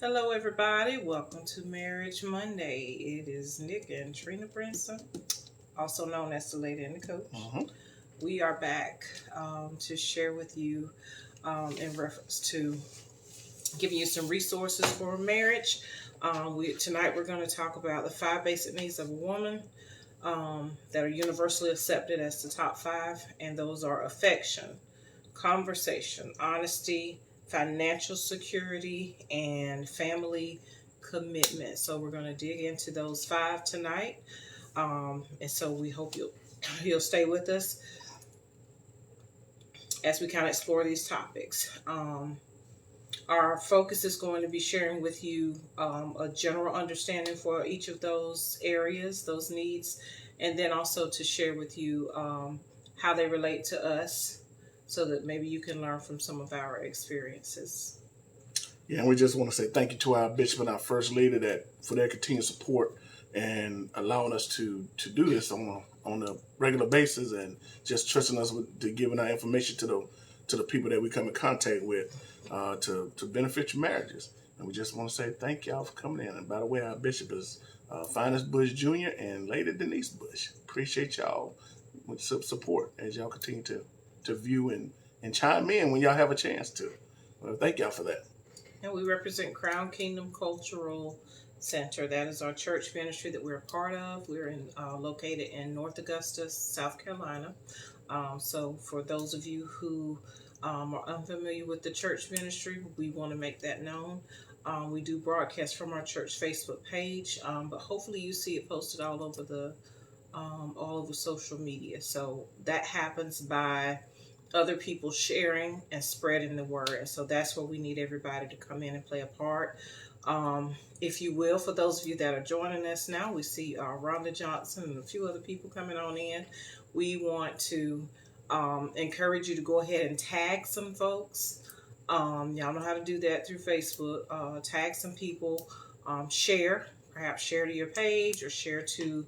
Hello, everybody. Welcome to Marriage Monday. It is Nick and Trina Brinson, also known as the Lady and the Coach. We are back to share with you in reference to giving you some resources for marriage. Tonight we're going to talk about the 5 basic needs of a woman that are universally accepted as the top 5, and those are affection, conversation, honesty, financial security, and family commitment. So we're going to dig into those 5 tonight, and so we hope you'll stay with us as we kind of explore these topics. Our focus is going to be sharing with you a general understanding for each of those areas, those needs, and then also to share with you how they relate to us, so that maybe you can learn from some of our experiences. Yeah, and we just want to say thank you to our bishop and our first lady for their continued support and allowing us to do this on a regular basis, and just trusting us to giving our information to the people that we come in contact with to benefit your marriages. And we just want to say thank y'all for coming in. And by the way, our bishop is Finest Bush Jr. and Lady Denise Bush. Appreciate y'all with support as y'all continue to view and chime in when y'all have a chance to. Well, thank y'all for that. And we represent Crown Kingdom Cultural Center. That is our church ministry that we're a part of. We're located in North Augusta, South Carolina. So for those of you who are unfamiliar with the church ministry, we want to make that known. We do broadcast from our church Facebook page, but hopefully you see it posted all over social media. So that happens by other people sharing and spreading the word. And so that's where we need everybody to come in and play a part. If you will, for those of you that are joining us now, we see Rhonda Johnson and a few other people coming on in. We want to encourage you to go ahead and tag some folks. Y'all know how to do that through Facebook. Tag some people, perhaps share to your page or share to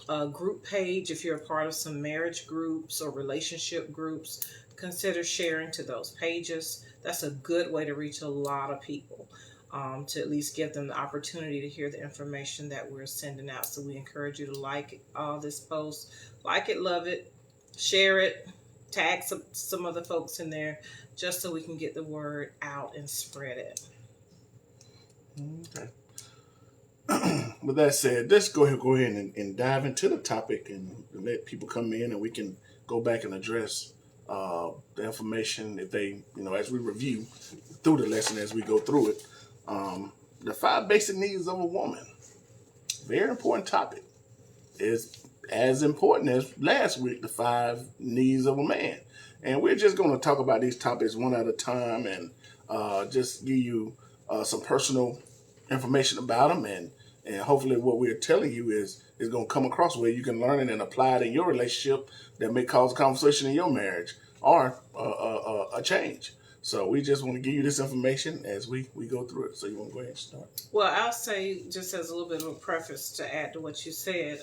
a group page. If you're a part of some marriage groups or relationship groups, consider sharing to those pages. That's a good way to reach a lot of people, to at least give them the opportunity to hear the information that we're sending out. So we encourage you to like this post, like it, love it, share it, tag some other folks in there, just so we can get the word out and spread it. Okay. With that said, let's go ahead and dive into the topic and let people come in, and we can go back and address the information if they, as we review through the lesson as we go through it. The 5 basic needs of a woman. Very important topic. It's as important as last week, the 5 needs of a man. And we're just going to talk about these topics one at a time and just give you some personal information about them, and hopefully what we're telling you is going to come across where you can learn it and apply it in your relationship that may cause a conversation in your marriage or a change. So we just want to give you this information as we go through it. So you want to go ahead and start? Well, I'll say, just as a little bit of a preface to add to what you said,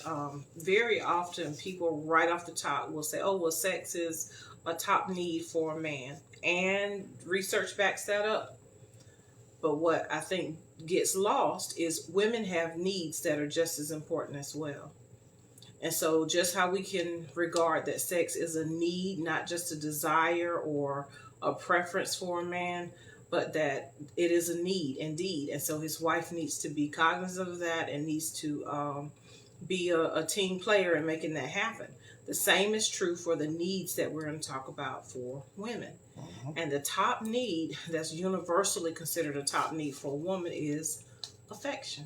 very often people right off the top will say, oh, well, sex is a top need for a man. And research backs that up. But what I think gets lost is women have needs that are just as important as well. And so just how we can regard that sex is a need, not just a desire or a preference for a man, but that it is a need indeed. And so his wife needs to be cognizant of that and needs to be a team player in making that happen. The same is true for the needs that we're going to talk about for women. And the top need that's universally considered a top need for a woman is affection.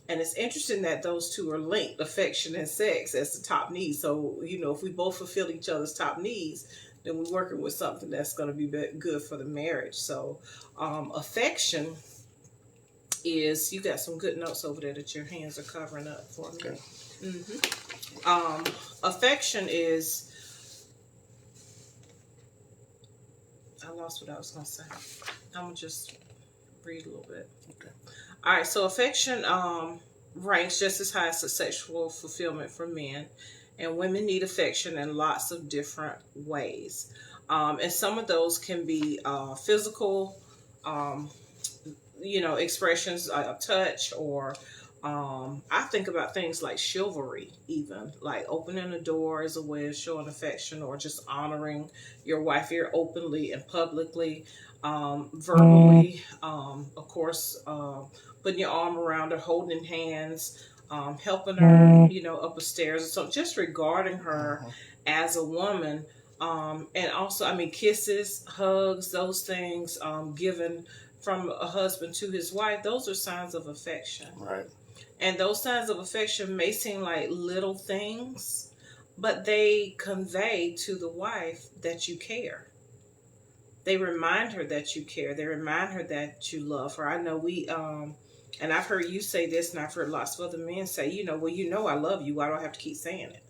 And it's interesting that those two are linked, affection and sex, as the top needs. So, if we both fulfill each other's top needs, then we're working with something that's going to be good for the marriage. So affection is, you got some good notes over there that your hands are covering up for me. Okay. Affection is, I lost what I was going to say. I'm going to just read a little bit. Okay. All right. So affection ranks just as high as the sexual fulfillment for men. And women need affection in lots of different ways. And some of those can be physical, expressions, touch, or I think about things like chivalry, even like opening a door as a way of showing affection, or just honoring your wife here openly and publicly, verbally, of course, putting your arm around her, holding hands, helping her, up the stairs, or so just regarding her as a woman. And also, I mean, kisses, hugs, those things, given from a husband to his wife, those are signs of affection. Right. And those signs of affection may seem like little things, but they convey to the wife that you care. They remind her that you care. They remind her that you love her. I know and I've heard you say this, and I've heard lots of other men say, well, I love you. Why do I have to keep saying it?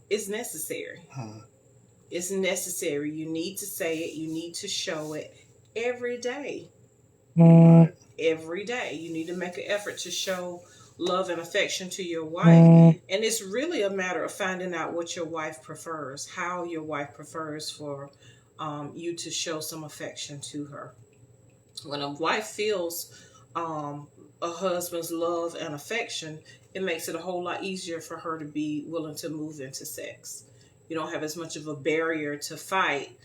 It's necessary. It's necessary. You need to say it. You need to show it every day. Every day. You need to make an effort to show love and affection to your wife. And it's really a matter of finding out what your wife prefers, how your wife prefers for you to show some affection to her. When a wife feels a husband's love and affection, it makes it a whole lot easier for her to be willing to move into sex. You don't have as much of a barrier to fight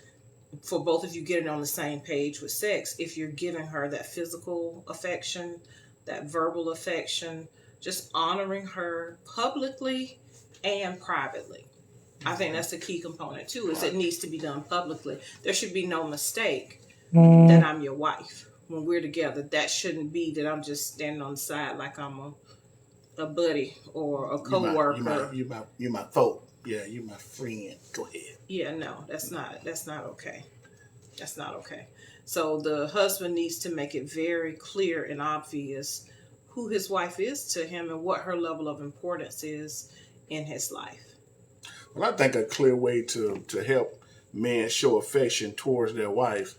for both of you getting on the same page with sex if you're giving her that physical affection, that verbal affection, just honoring her publicly and privately. I think that's a key component too, is it needs to be done publicly. There should be no mistake that I'm your wife when we're together. That shouldn't be that I'm just standing on the side like I'm a buddy or a co-worker. You my folk. Yeah, you my friend. Go ahead. Yeah, no, that's not okay. That's not okay. So the husband needs to make it very clear and obvious who his wife is to him and what her level of importance is in his life. Well, I think a clear way to help men show affection towards their wife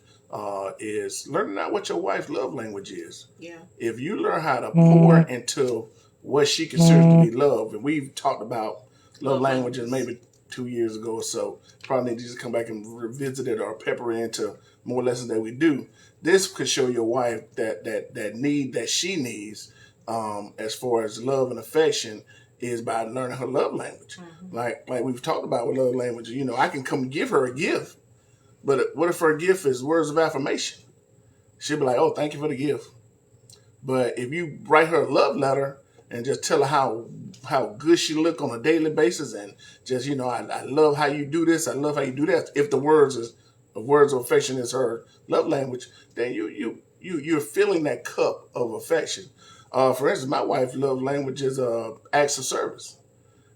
is learning out what your wife's love language is. Yeah. If you learn how to pour into what she considers to be love, and we've talked about love languages maybe 2 years ago or so, probably need to just come back and revisit it or pepper into more lessons that we do. This could show your wife that need that she needs as far as love and affection is by learning her love language. Like we've talked about with love language, I can come give her a gift, but what if her gift is words of affirmation? She'll be like, oh, thank you for the gift. But if you write her a love letter and just tell her how good she look on a daily basis, and just, I love how you do this, I love how you do that. If the words of affection is her love language, then you're filling that cup of affection. For instance, my wife's love language is acts of service.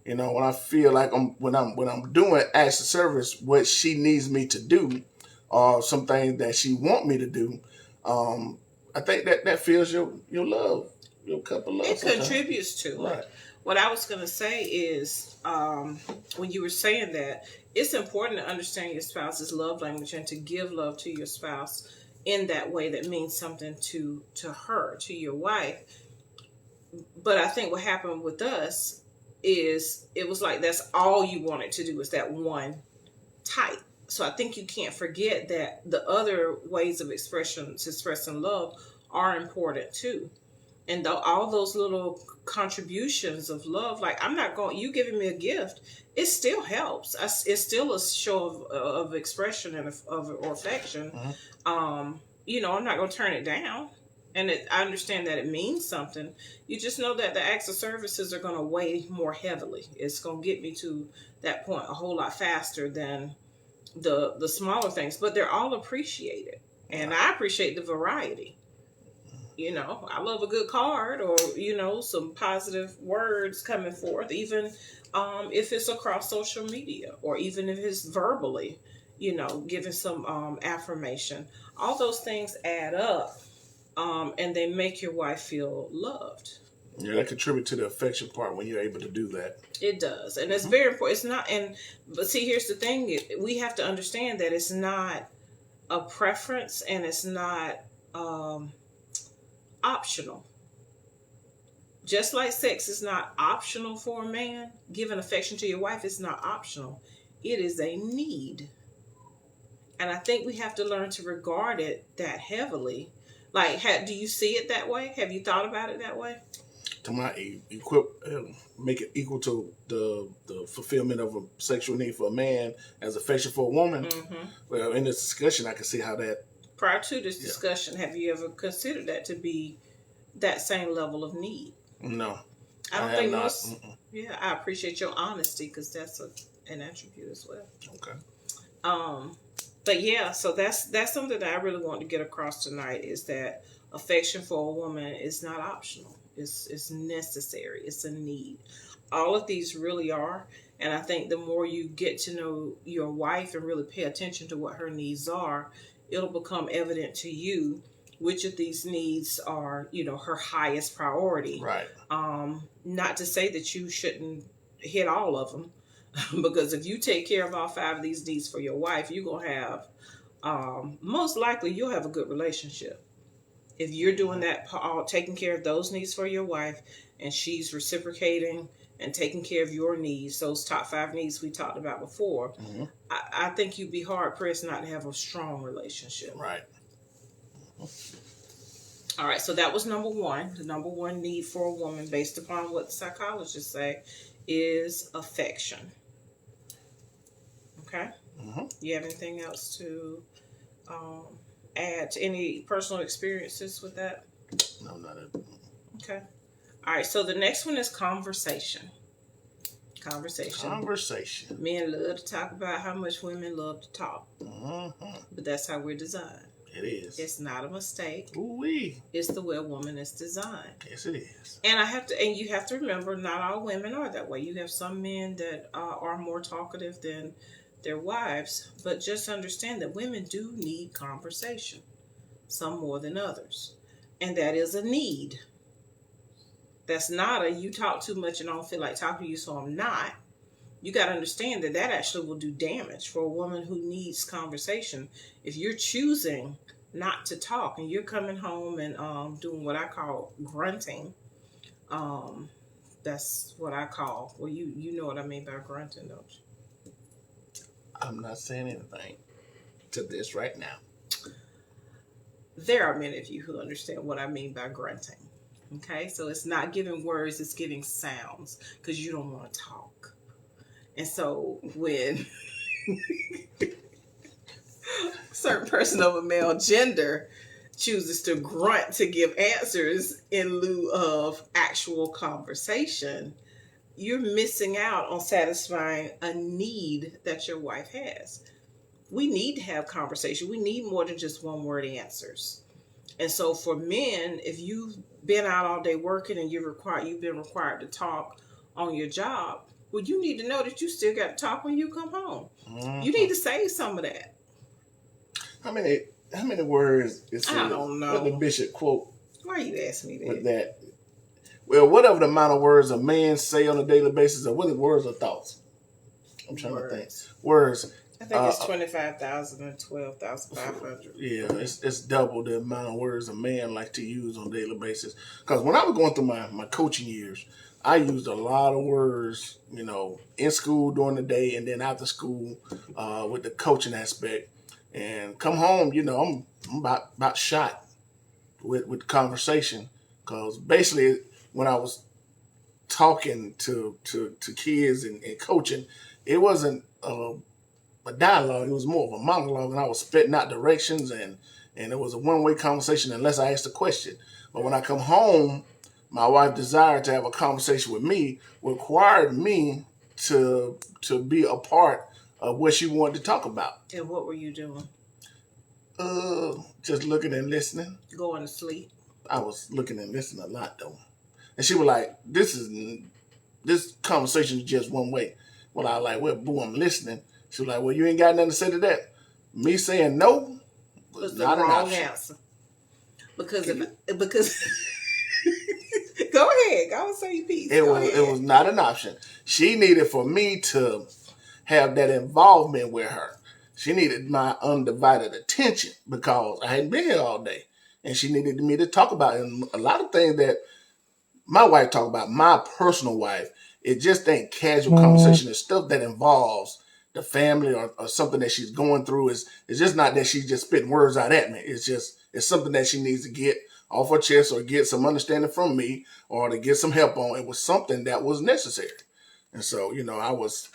When I feel like when I'm doing acts of service, what she needs me to do, or some things that she want me to do, I think that fills your love, your cup of love. It contributes to right. it. What I was going to say is, when you were saying that, it's important to understand your spouse's love language and to give love to your spouse in that way that means something to her, to your wife. But I think what happened with us is it was like that's all you wanted to do was that one type. So I think you can't forget that the other ways of expressing love are important too. And all those little contributions of love, like you giving me a gift, it still helps. It's still a show of expression and of affection. I'm not going to turn it down. And I understand that it means something. You just know that the acts of services are going to weigh more heavily. It's going to get me to that point a whole lot faster than the smaller things. But they're all appreciated. And I appreciate the variety. I love a good card or, some positive words coming forth, even if it's across social media or even if it's verbally, giving some affirmation. All those things add up. And they make your wife feel loved. Yeah, that contributes to the affection part when you're able to do that. It does. And it's very important. It's not, but see, here's the thing. We have to understand that it's not a preference and it's not optional. Just like sex is not optional for a man, giving affection to your wife is not optional. It is a need. And I think we have to learn to regard it that heavily, Like, do you see it that way? Have you thought about it that way? To my make it equal to the fulfillment of a sexual need for a man as affection for a woman. Mm-hmm. Well, in this discussion, I can see how that. Prior to this discussion, have you ever considered that to be that same level of need? No, I don't think most. Yeah, I appreciate your honesty because that's an attribute as well. Okay. But yeah, so that's something that I really want to get across tonight is that affection for a woman is not optional. It's necessary. It's a need. All of these really are. And I think the more you get to know your wife and really pay attention to what her needs are, it'll become evident to you which of these needs are, her highest priority. Right. Not to say that you shouldn't hit all of them, because if you take care of all 5 of these needs for your wife, you're going to have, most likely you'll have a good relationship. If you're doing that, taking care of those needs for your wife, and she's reciprocating and taking care of your needs, those top 5 needs we talked about before, mm-hmm. I think you'd be hard pressed not to have a strong relationship. Right. All right, so that was number 1. The number 1 need for a woman, based upon what the psychologists say, is affection. Okay? Mm-hmm. You have anything else to add to any personal experiences with that? No, not at all. Okay. All right, so the next one is conversation. Conversation. Men love to talk about how much women love to talk. Mm-hmm. But that's how we're designed. It is. It's not a mistake. Ooh-wee. It's the way a woman is designed. Yes, it is. And you have to remember, not all women are that way. You have some men that are more talkative than their wives, but just understand that women do need conversation, some more than others, and that is a need. That's not a you talk too much and I don't feel like talking to you, so I'm not. You got to understand that actually will do damage for a woman who needs conversation. If you're choosing not to talk and you're coming home and doing what I call grunting, that's what I call, well, you know what I mean by grunting, don't you? I'm not saying anything to this right now. There are many of you who understand what I mean by grunting. Okay, so it's not giving words, it's giving sounds because you don't want to talk. And so when a certain person of a male gender chooses to grunt to give answers in lieu of actual conversation, you're missing out on satisfying a need that your wife has. We need to have conversation. We need more than just one word answers. And so for men, if you've been out all day working and you've been required to talk on your job, well, you need to know that you still got to talk when you come home. Mm-hmm. You need to save some of that. How many words is I don't know. What the bishop quote? Why you asking me that? With that? Well, whatever the amount of words a man say on a daily basis, or what are words or thoughts? I'm trying to think. Words. I think it's 25,000 and 12,500. Yeah, it's double the amount of words a man like to use on a daily basis. Because when I was going through my coaching years, I used a lot of words, in school during the day and then after school with the coaching aspect. And come home, I'm about shot with conversation. Because basically, when I was talking to kids and coaching, it wasn't a dialogue. It was more of a monologue, and I was spitting out directions, and it was a one-way conversation unless I asked a question. But when I come home, my wife desired to have a conversation with me, required me to be a part of what she wanted to talk about. And what were you doing? Just looking and listening. Going to sleep. I was looking and listening a lot though, and she was like, "This conversation is just one way." Well, I was like, "Well, boo, I'm listening." She was like, "Well, you ain't got nothing to say to that." Me saying no was not an option. Answer. Because go ahead, go and say your piece. It was not an option. She needed for me to have that involvement with her. She needed my undivided attention because I hadn't been here all day, and she needed me to talk about it. And a lot of things that my wife talked about, my personal wife, it just ain't casual conversation. It's stuff that involves the family or something that she's going through. It's just not that she's just spitting words out at me. It's it's something that she needs to get off her chest or get some understanding from me or to get some help on. It was something that was necessary. And so, I was,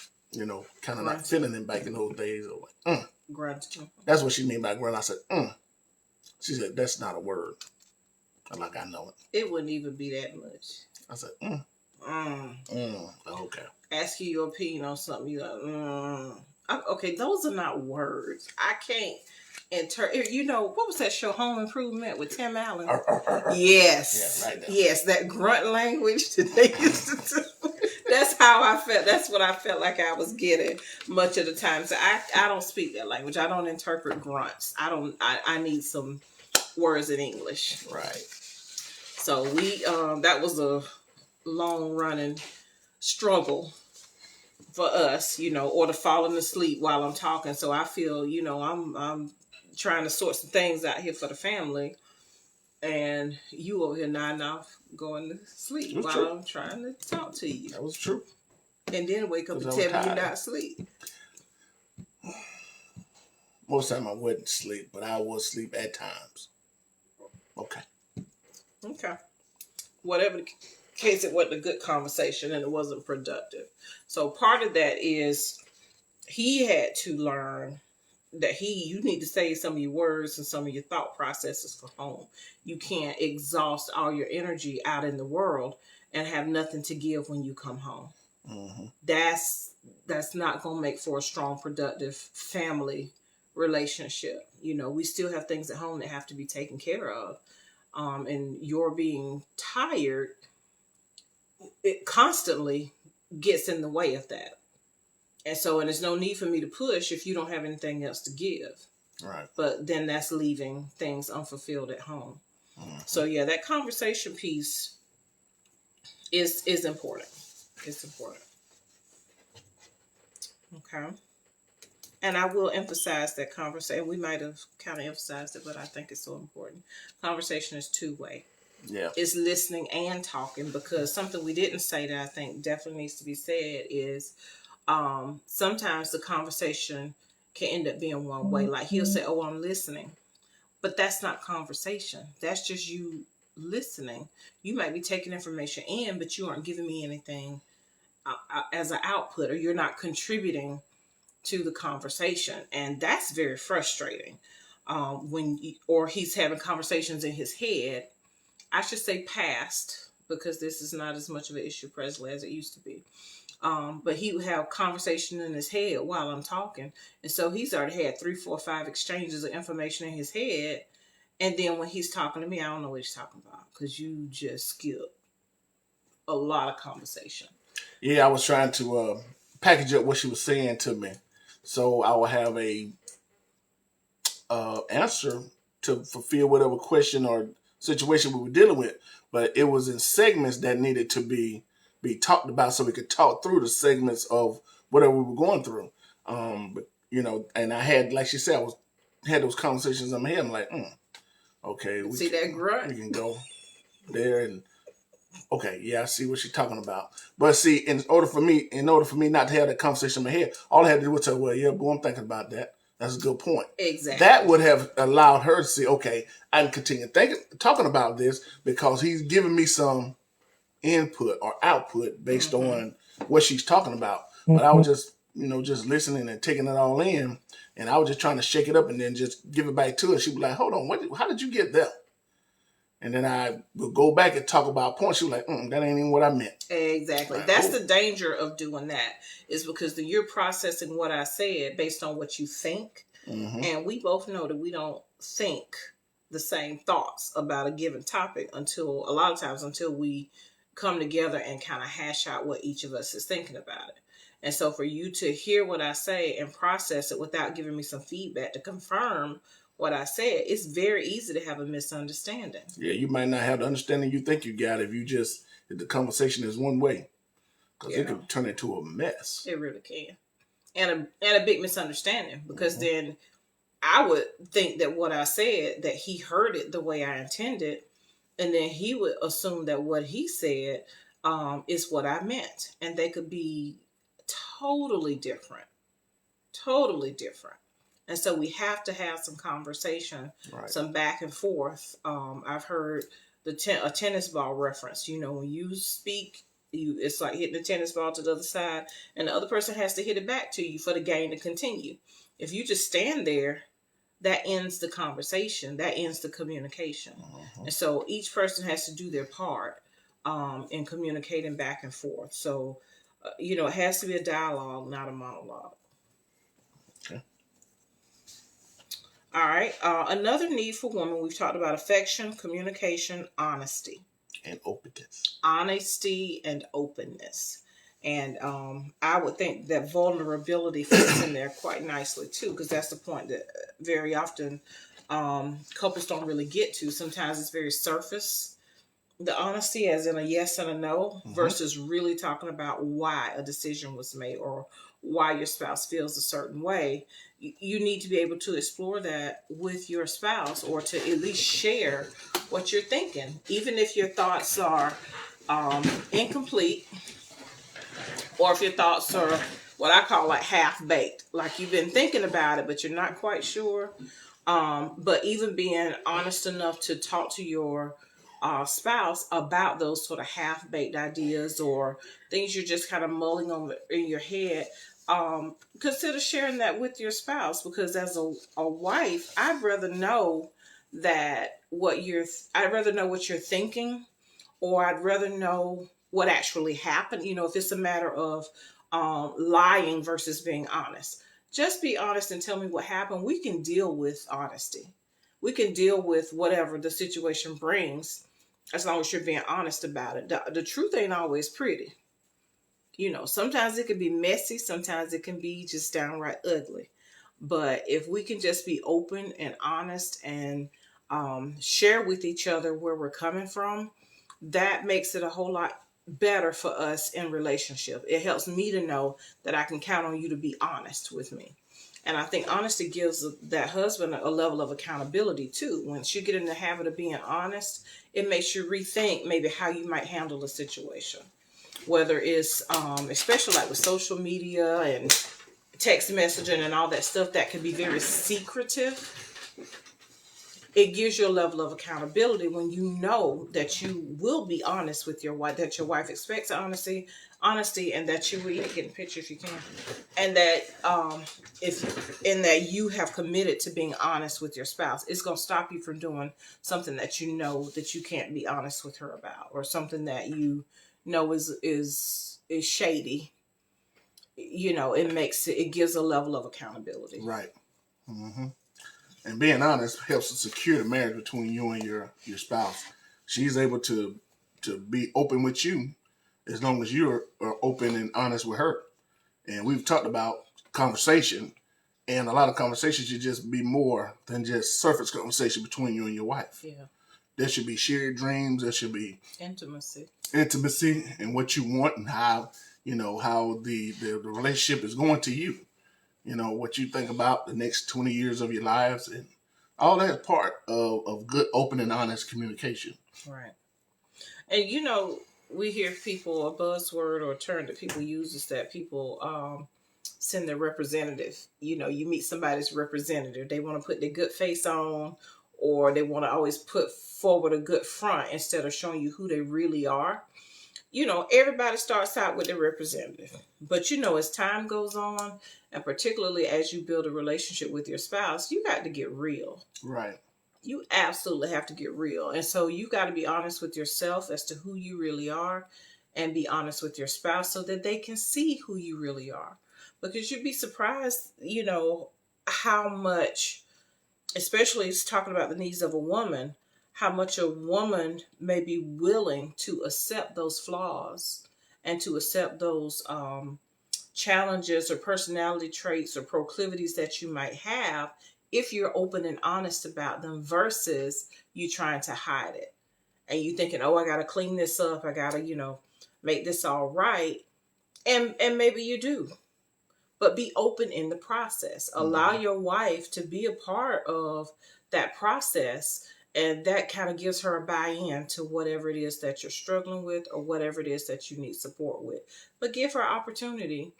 kind of not feeling it back in those days. I was like, Grunting. That's what she mean by grunt. I said, She said, that's not a word. I'm like, I know it. It wouldn't even be that much. I said, okay. Ask you your opinion on something. You like, okay, those are not words. I can't what was that show, Home Improvement, with Tim Allen? Yes. Yeah, right there. Yes, that grunt language that they used to do. That's how I felt. That's what I felt like I was getting much of the time. So I don't speak that language. I don't interpret grunts. I need some words in English. Right. So that was a long running struggle for us, or to falling asleep while I'm talking. So I feel, I'm trying to sort some things out here for the family, and you over here nodding off, going to sleep while true. I'm trying to talk to you. That was true. And then wake up and tell me you're not asleep. Most of the time I wouldn't sleep, but I will sleep at times. Okay. Whatever the case, it wasn't a good conversation and it wasn't productive. So part of that is he had to learn that you need to save some of your words and some of your thought processes for home. You can't exhaust all your energy out in the world and have nothing to give when you come home. Mm-hmm. That's not going to make for a strong, productive family relationship. We still have things at home that have to be taken care of. And your being tired, it constantly gets in the way of that. And there's no need for me to push if you don't have anything else to give. Right. But then that's leaving things unfulfilled at home. Mm-hmm. So yeah, that conversation piece is important. It's important. Okay. And I will emphasize that conversation. We might have kind of emphasized it, but I think it's so important. Conversation is two-way. Yeah. It's listening and talking, because something we didn't say that I think definitely needs to be said is sometimes the conversation can end up being one way. Like he'll say, "Oh, I'm listening," but that's not conversation. That's just you listening. You might be taking information in, but you aren't giving me anything as an output, or you're not contributing to the conversation, and that's very frustrating. Or he's having conversations in his head. I should say past, because this is not as much of an issue presently as it used to be. But he would have conversation in his head while I'm talking. And so he's already had 3, 4, 5 exchanges of information in his head. And then when he's talking to me, I don't know what he's talking about, because you just skipped a lot of conversation. Yeah, I was trying to package up what she was saying to me. So I will have a answer to fulfill whatever question or situation we were dealing with. But it was in segments that needed to be talked about, so we could talk through the segments of whatever we were going through. But and I had, like she said, had those conversations in my head. I'm like, okay, that grunt? We can go there and okay, yeah, I see what she's talking about. But see, in order for me not to have that conversation in my head, all I had to do was tell her, well, yeah, boy, I'm thinking about that. That's a good point. Exactly. That would have allowed her to see, okay, I can continue talking about this because he's giving me some input or output based on what she's talking about. But I was just, just listening and taking it all in, and I was just trying to shake it up and then just give it back to her. She'd be like, hold on, how did you get there? And then I would go back and talk about points. She was like, that ain't even what I meant. Exactly. Like, that's the danger of doing that, is because then you're processing what I said based on what you think. Mm-hmm. And we both know that we don't think the same thoughts about a given topic until we come together and kind of hash out what each of us is thinking about it. And so for you to hear what I say and process it without giving me some feedback to confirm what I said, it's very easy to have a misunderstanding. Yeah, you might not have the understanding you think you got if the conversation is one way, because it could turn into a mess. It really can, and a big misunderstanding, because then I would think that what I said, that he heard it the way I intended, and then he would assume that what he said is what I meant, and they could be totally different. And so we have to have some conversation, Right. some back and forth. I've heard a tennis ball reference. You know, when you speak, it's like hitting the tennis ball to the other side, and the other person has to hit it back to you for the game to continue. If you just stand there, that ends the conversation. That ends the communication. And so each person has to do their part in communicating back and forth. So, it has to be a dialogue, not a monologue. Okay. All right. Another need for women, we've talked about affection, communication, honesty. And openness. Honesty and openness. And I would think that vulnerability fits in there quite nicely too, because that's the point that very often couples don't really get to. Sometimes it's very surface. The honesty, as in a yes and a no, versus really talking about why a decision was made or why your spouse feels a certain way. You need to be able to explore that with your spouse, or to at least share what you're thinking, even if your thoughts are incomplete, or if your thoughts are what I call like half baked, like you've been thinking about it but you're not quite sure. But even being honest enough to talk to your spouse about those sort of half baked ideas or things you're just kind of mulling over in your head. Consider sharing that with your spouse, because as a wife, I'd rather know I'd rather know what you're thinking, or I'd rather know what actually happened. If it's a matter of lying versus being honest, just be honest and tell me what happened. We can deal with honesty. We can deal with whatever the situation brings, as long as you're being honest about it. The truth ain't always pretty. Sometimes it can be messy. Sometimes it can be just downright ugly. But if we can just be open and honest and share with each other where we're coming from, that makes it a whole lot better for us in relationship. It helps me to know that I can count on you to be honest with me. And I think honesty gives that husband a level of accountability too. Once you get in the habit of being honest, it makes you rethink maybe how you might handle a situation. Whether it's, especially like with social media and text messaging and all that stuff that can be very secretive, it gives you a level of accountability when you know that you will be honest with your wife, that your wife expects honesty, and that you will get a picture if you can, and that that you have committed to being honest with your spouse. It's going to stop you from doing something that you know that you can't be honest with her about, or something that you know is shady. It gives a level of accountability. Right. Mm-hmm. And being honest helps to secure the marriage between you and your spouse. She's able to be open with you as long as you're open and honest with her. And we've talked about conversation, and a lot of conversations should just be more than just surface conversation between you and your wife. Yeah. There should be shared dreams. There should be intimacy, and what you want, and how the relationship is going to you. What you think about the next 20 years of your lives, and all that part of good, open, and honest communication. Right. And we hear people, a buzzword or a term that people use is that people send their representative. You meet somebody's representative. They want to put their good face on, or they want to always put forward a good front instead of showing you who they really are. Everybody starts out with their representative. But as time goes on, and particularly as you build a relationship with your spouse, you got to get real. Right. You absolutely have to get real. And so you got to be honest with yourself as to who you really are, and be honest with your spouse so that they can see who you really are. Because you'd be surprised, how much, especially talking about the needs of a woman, how much a woman may be willing to accept those flaws and to accept those challenges or personality traits or proclivities that you might have, if you're open and honest about them, versus you trying to hide it. And you thinking, oh, I got to clean this up. I got to, make this all right. And maybe you do. But be open in the process. Allow your wife to be a part of that process. And that kind of gives her a buy-in to whatever it is that you're struggling with, or whatever it is that you need support with. But give her opportunity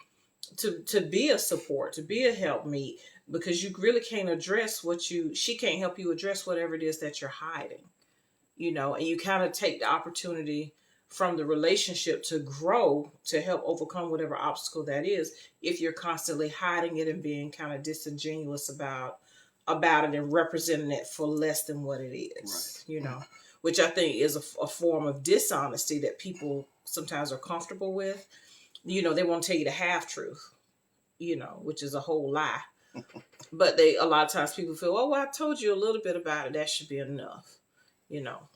to be a support, to be a helpmeet. because you really can't address she can't help you address whatever it is that you're hiding, and you kind of take the opportunity from the relationship to grow, to help overcome whatever obstacle that is, if you're constantly hiding it and being kind of disingenuous about it and representing it for less than what it is, which I think is a form of dishonesty that people sometimes are comfortable with. They won't tell you the half truth, which is a whole lie. But a lot of times people feel, oh, well, I told you a little bit about it. That should be enough,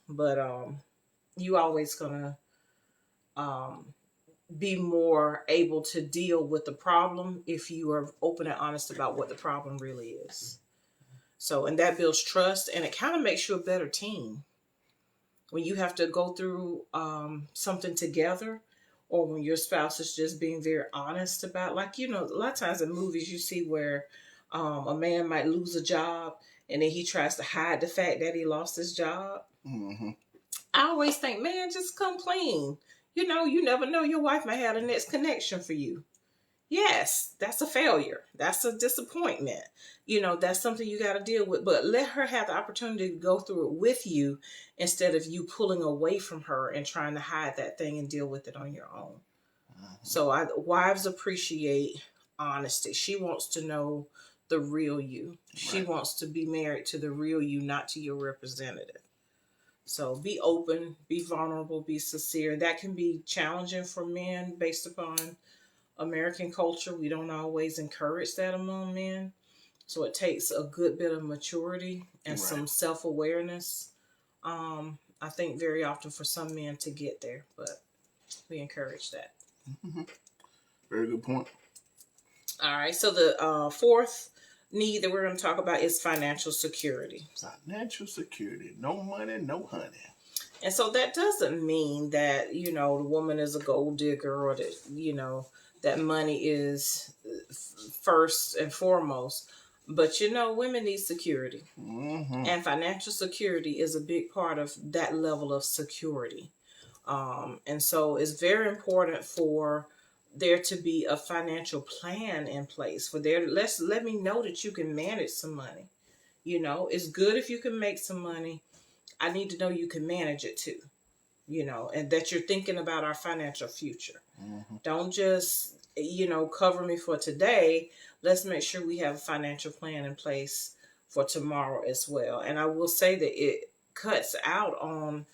But you always gonna be more able to deal with the problem if you are open and honest about what the problem really is. So, and that builds trust, and it kind of makes you a better team. When you have to go through something together, or when your spouse is just being very honest about, like, a lot of times in movies you see where a man might lose a job and then he tries to hide the fact that he lost his job. Mm-hmm. I always think, man, just come clean. You never know, your wife might have the next connection for you. Yes, that's a failure. That's a disappointment. That's something you got to deal with. But let her have the opportunity to go through it with you, instead of you pulling away from her and trying to hide that thing and deal with it on your own. Mm-hmm. So wives appreciate honesty. She wants to know the real you. Right. She wants to be married to the real you, not to your representative. So be open, be vulnerable, be sincere. That can be challenging for men based upon American culture. We don't always encourage that among men. So it takes a good bit of maturity and some self-awareness. I think very often for some men to get there, but we encourage that. Mm-hmm. Very good point. All right. So the fourth need that we're going to talk about is financial security. Financial security. No money, no honey. And so that doesn't mean that, the woman is a gold digger, or that, that money is first and foremost. But, women need security. Mm-hmm. And financial security is a big part of that level of security. And so it's very important for there to be a financial plan in place. Let me know that you can manage some money. It's good if you can make some money. I need to know you can manage it too. And that you're thinking about our financial future. Mm-hmm. Don't just, cover me for today. Let's make sure we have a financial plan in place for tomorrow as well. And I will say that it cuts out on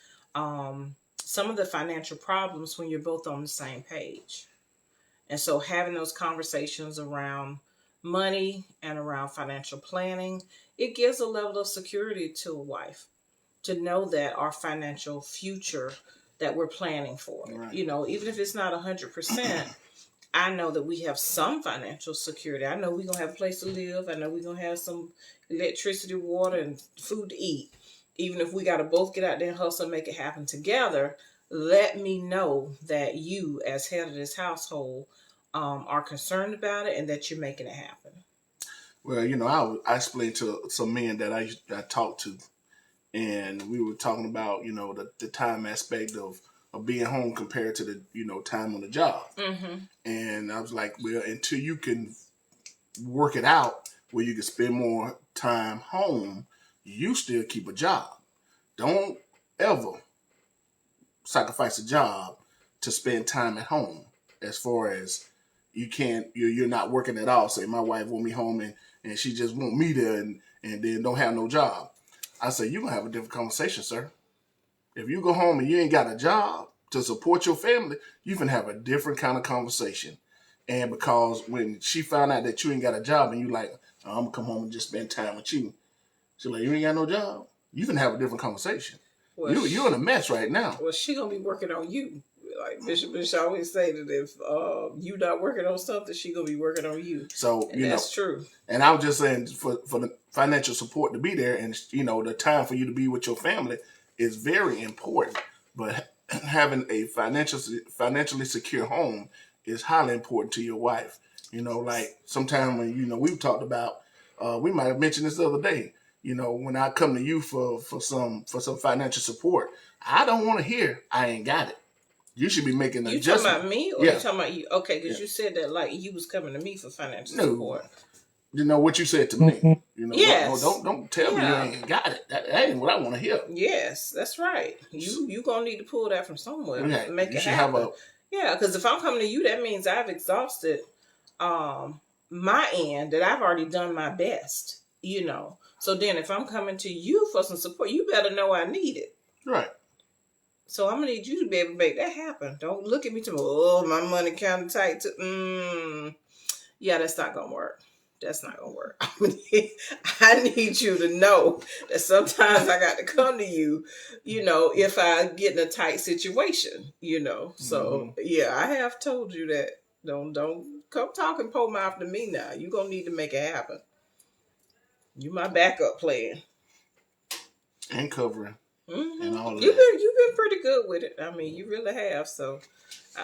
some of the financial problems when you're both on the same page. And so having those conversations around money and around financial planning, it gives a level of security to a wife to know that our financial future that we're planning for, right. Even if it's not 100%, I know that we have some financial security. I know we're going to have a place to live. I know we're going to have some electricity, water, and food to eat. Even if we got to both get out there and hustle and make it happen together, let me know that you, as head of this household, are concerned about it and that you're making it happen. Well, I explained to some men that I talked to, and we were talking about, the time aspect of being home compared to the, time on the job. Mm-hmm. And I was like, well, until you can work it out where you can spend more time home, you still keep a job. Don't ever sacrifice a job to spend time at home. As far as you're not working at all. Say my wife want me home and she just want me there and then don't have no job. I say, you're going to have a different conversation, sir. If you go home and you ain't got a job to support your family, you can have a different kind of conversation. And because when she found out that you ain't got a job and you like, I'm going to come home and just spend time with you. She's like, you ain't got no job? You can have a different conversation. Well, you're in a mess right now. Well, she going to be working on you. Like Bishop always say that if you not working on something, she going to be working on you. So, that's true. And I was just saying for the financial support to be there and, the time for you to be with your family is very important. But having a financially secure home is highly important to your wife. Like sometime when, we've talked about, we might have mentioned this the other day, when I come to you for some financial support, I don't want to hear I ain't got it. You should be making an adjustment. You talking about me or you talking about you? Okay, because you said that like you was coming to me for financial support. You know what you said to me. You know, Yes. don't tell me you ain't got it. That ain't what I want to hear. Yes, that's right. You gonna need to pull that from somewhere and make you it should happen. have a Yeah, because if I'm coming to you, that means I've exhausted my end, that I've already done my best. So then if I'm coming to you for some support, you better know I need it. right. So I'm gonna need you to be able to make that happen. Don't look at me to oh, my money kind of tight. Yeah, that's not gonna work. That's not gonna work. I need you to know that sometimes I got to come to you, if I get in a tight situation, So yeah, I have told you that. Don't come talking po mouth to me now. You're gonna need to make it happen. You my backup plan. And covering. And all that. You've been pretty good with it. I mean, you really have. So,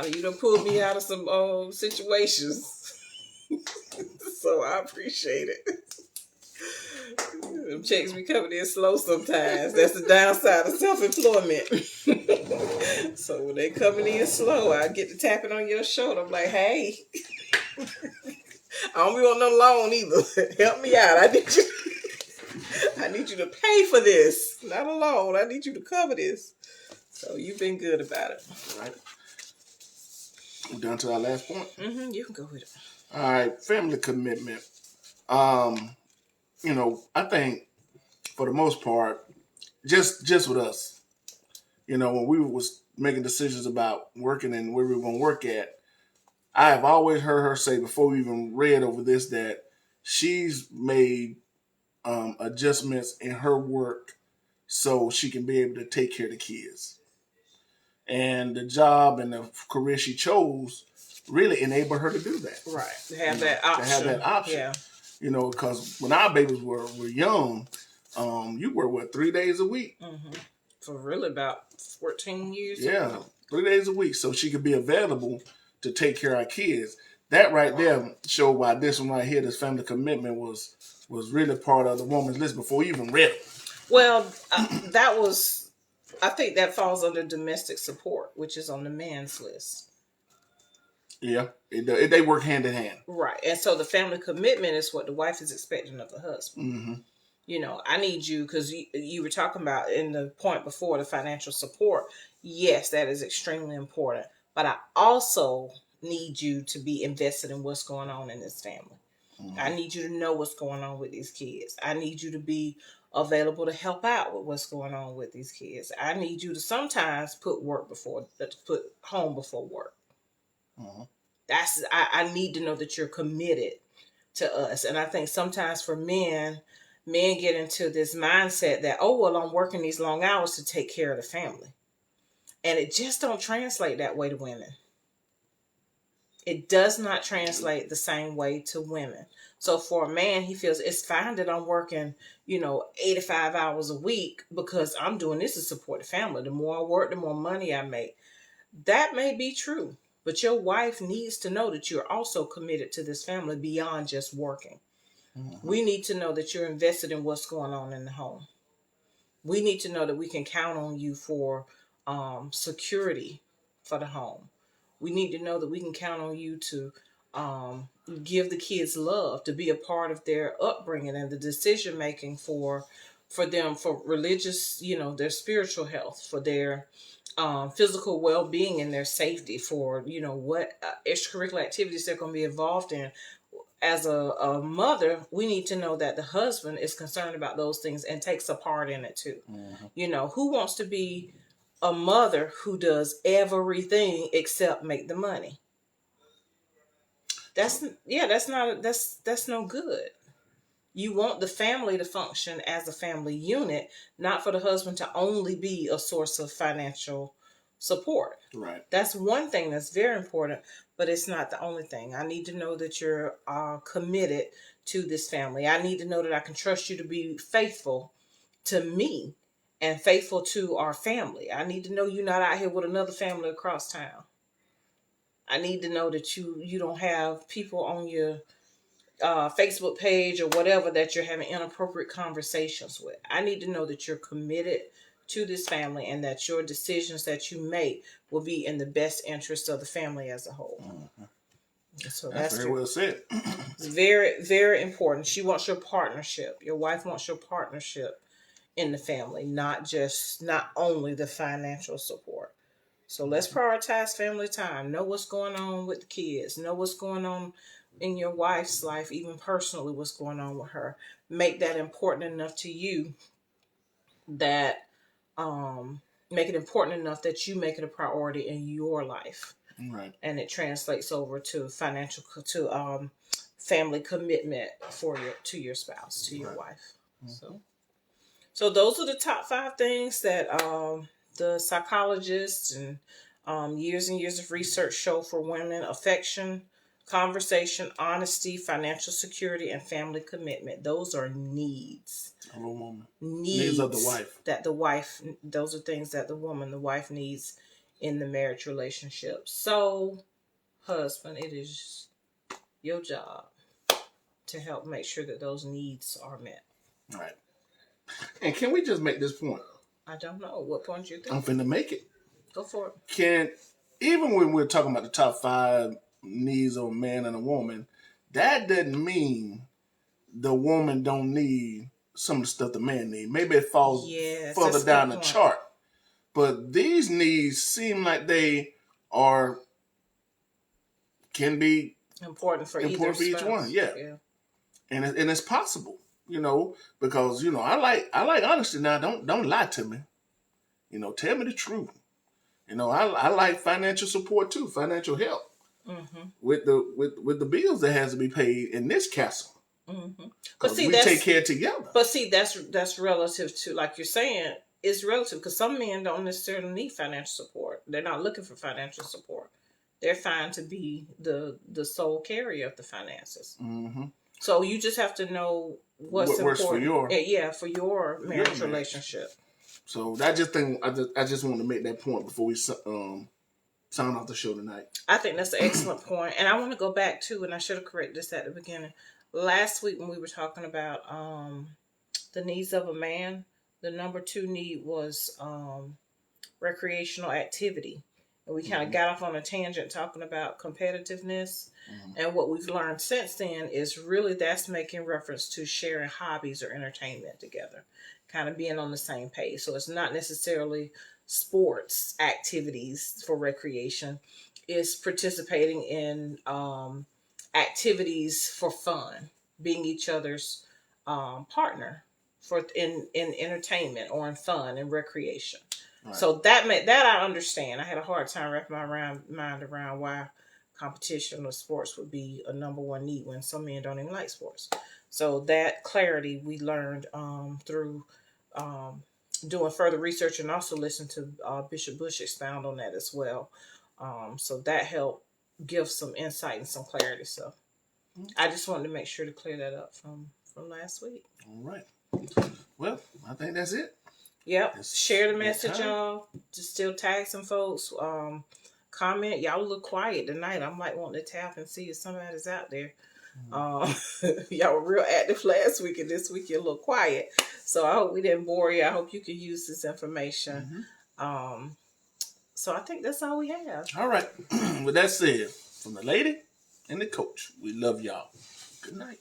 you done pulled me out of some situations. So I appreciate it. Them checks be coming in slow sometimes. That's the downside of self-employment. So when they coming in slow, I get to tapping on your shoulder. I'm like, hey, I don't be on no loan either. Help me out. I need you to pay for this. Not a loan. I need you to cover this. So you've been good about it. All right. We're down to our last point. You can go with it. All right. Family commitment. I think for the most part, just with us, when we was making decisions about working and where we were going to work at, I have always heard her say before we even read over this that she's made adjustments in her work so she can be able to take care of the kids. And the job and the career she chose really enabled her to do that. Right. To have that option. Yeah. Because when our babies were young, you work 3 days a week? For really about 14 years. Yeah, 3 days a week. So she could be available to take care of our kids. That right there showed why this one right here, this family commitment, was really part of the woman's list before you even read it. Well, I think that falls under domestic support, which is on the man's list. Yeah, they work hand in hand. Right. And so the family commitment is what the wife is expecting of the husband. I need you, because you were talking about in the point before, the financial support. Yes, that is extremely important. But I also need you to be invested in what's going on in this family. I need you to know what's going on with these kids. I need you to be available to help out with what's going on with these kids. I need you to sometimes put home before work. I need to know that you're committed to us. And I think sometimes for men get into this mindset that, oh, well, I'm working these long hours to take care of the family. And it just don't translate that way to women. It does not translate the same way to women. So for a man, he feels it's fine that I'm working, 85 hours a week because I'm doing this to support the family. The more I work, the more money I make. That may be true, but your wife needs to know that you're also committed to this family beyond just working. We need to know that you're invested in what's going on in the home. We need to know that we can count on you for security for the home. We need to know that we can count on you to give the kids love, to be a part of their upbringing and the decision making for them, for religious, their spiritual health, for their physical well-being and their safety, for what extracurricular activities they're going to be involved in. As a mother, we need to know that the husband is concerned about those things and takes a part in it too. Who wants to be a mother who does everything except make the money? That's no good. You want the family to function as a family unit, not for the husband to only be a source of financial support. Right. That's one thing that's very important, but it's not the only thing. I need to know that you're committed to this family. I need to know that I can trust you to be faithful to me and faithful to our family. I need to know you're not out here with another family across town. I need to know that you don't have people on your Facebook page or whatever that you're having inappropriate conversations with. I need to know that you're committed to this family and that your decisions that you make will be in the best interest of the family as a whole. So That's very well said. it's very, very important. She wants your partnership. Your wife wants your partnership in the family, not only the financial support. So let's prioritize family time. Know what's going on with the kids. Know what's going on in your wife's life, even personally, what's going on with her. Make that important enough to you that make it important enough that you make it a priority in your life. Right. And it translates over to financial family commitment to your spouse, to your wife. So those are the top 5 things that the psychologists and years and years of research show for women: affection, conversation, honesty, financial security, and family commitment. Those are needs. Of a woman. Needs of the wife. Those are things that the wife needs in the marriage relationship. So, husband, it is your job to help make sure that those needs are met. Right. And can we just make this point? I don't know. What point you think? I'm finna make it. Go for it. Even when we're talking about the top 5 needs of a man and a woman, that doesn't mean the woman don't need some of the stuff the man needs. Maybe it falls further down the chart. But these needs seem like they can be important for each one. Yeah. And it's possible, because I like honesty now. Don't lie to me. Tell me the truth. I like financial support too, financial help with the bills that has to be paid in this castle. But see, we take care together. But see, that's relative to, like you're saying, it's relative, because some men don't necessarily need financial support. They're not looking for financial support. They're fine to be the sole carrier of the finances. Mm-hmm. So you just have to know what's what important for your marriage relationship. So I just want to make that point before we sign off the show tonight. I think that's an excellent point. And I want to go back to, and I should have corrected this at the beginning. Last week when we were talking about the needs of a man, the number 2 need was recreational activity. And we kind of got off on a tangent talking about competitiveness. And what we've learned since then is really that's making reference to sharing hobbies or entertainment together, kind of being on the same page. So it's not necessarily sports activities for recreation. It's participating in activities for fun, being each other's partner in entertainment or in fun and recreation. Right. So that I understand. I had a hard time wrapping my mind around why competition or sports would be a number 1 need when some men don't even like sports. So that clarity we learned through doing further research, and also listen to Bishop Bush expound on that as well. So that helped give some insight and some clarity. So I just wanted to make sure to clear that up from last week. All right. Well, I think that's it. Yep. Share the message, y'all. Just still tag some folks. Comment. Y'all look quiet tonight. I'm like wanting to tap and see if somebody's out there. Y'all were real active last week, and this week you're a little quiet. So I hope we didn't bore you. I hope you can use this information. So I think that's all we have. All right. With that said, from the lady and the coach, we love y'all. Good night.